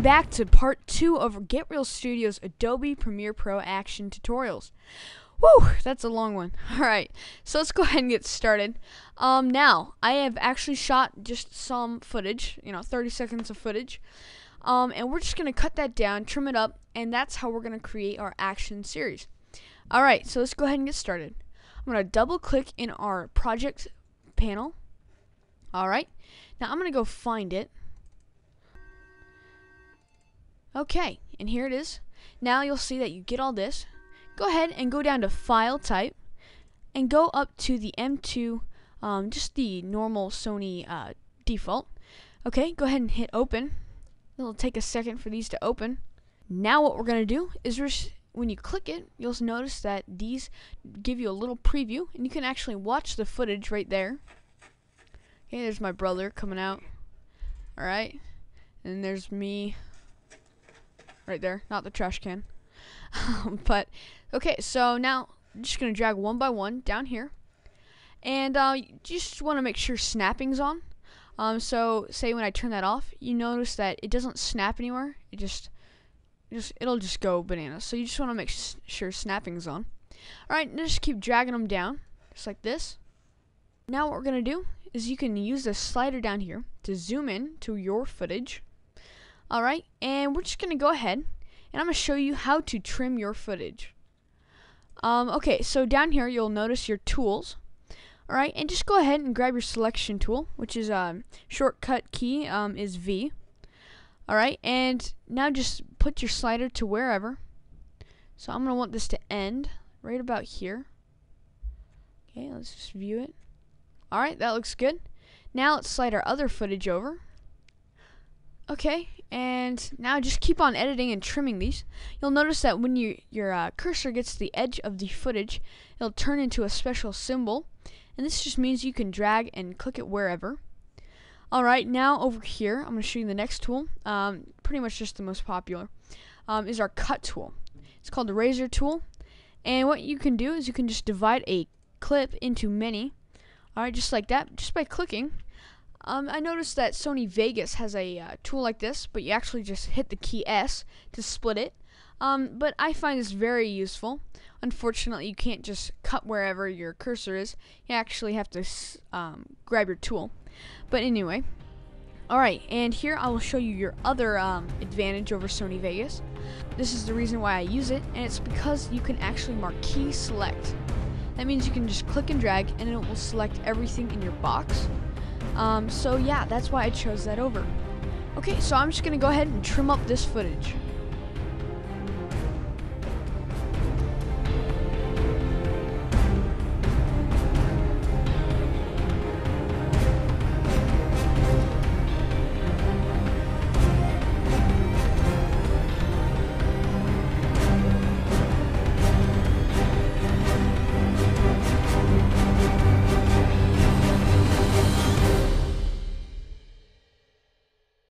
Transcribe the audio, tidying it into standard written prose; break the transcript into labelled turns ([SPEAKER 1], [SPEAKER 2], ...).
[SPEAKER 1] back to part 2 of Get Real Studio's Adobe Premiere Pro Action Tutorials. Woo, that's a long one. Alright, so let's go ahead and get started. Now, I have actually shot just some footage, 30 seconds of footage. And we're just going to cut that down, trim it up, and that's how we're going to create our action series. Alright, so let's go ahead and get started. I'm going to double click in our project panel. Alright, now I'm going to go find it. Okay, and here it is. Now you'll see that you get all this. Go ahead and go down to File Type and go up to the M2, just the normal Sony default. Okay, go ahead and hit Open. It'll take a second for these to open. Now what we're going to do is when you click it, you'll notice that these give you a little preview, and you can actually watch the footage right there. Okay, there's my brother coming out. Alright, and there's me right there, not the trash can. But okay, so now I'm just gonna drag one by one down here, and you just want to make sure snapping's on. So say when I turn that off, you notice that it doesn't snap anywhere. It'll just go bananas. So you just want to make sure snapping's on. All right, just keep dragging them down, just like this. Now what we're gonna do is you can use the slider down here to zoom in to your footage. Alright, and we're just going to go ahead and I'm going to show you how to trim your footage. Okay, so down here you'll notice your tools. Alright, and just go ahead and grab your selection tool, which is shortcut key is V. Alright, and now just put your slider to wherever. So I'm going to want this to end right about here. Okay, let's just view it. Alright, that looks good. Now let's slide our other footage over. Okay, and now just keep on editing and trimming these. You'll notice that when your cursor gets to the edge of the footage, it'll turn into a special symbol, and this just means you can drag and click it wherever. Alright, now over here, I'm going to show you the next tool, pretty much just the most popular, is our cut tool. It's called the razor tool, and what you can do is you can just divide a clip into many, alright, just like that, just by clicking. I noticed that Sony Vegas has a tool like this, but you actually just hit the key S to split it. But I find this very useful. Unfortunately, you can't just cut wherever your cursor is. You actually have to grab your tool. But anyway, alright, and here I will show you your other advantage over Sony Vegas. This is the reason why I use it, and it's because you can actually marquee select. That means you can just click and drag, and it will select everything in your box. So yeah, that's why I chose that over. Okay, so I'm just gonna go ahead and trim up this footage.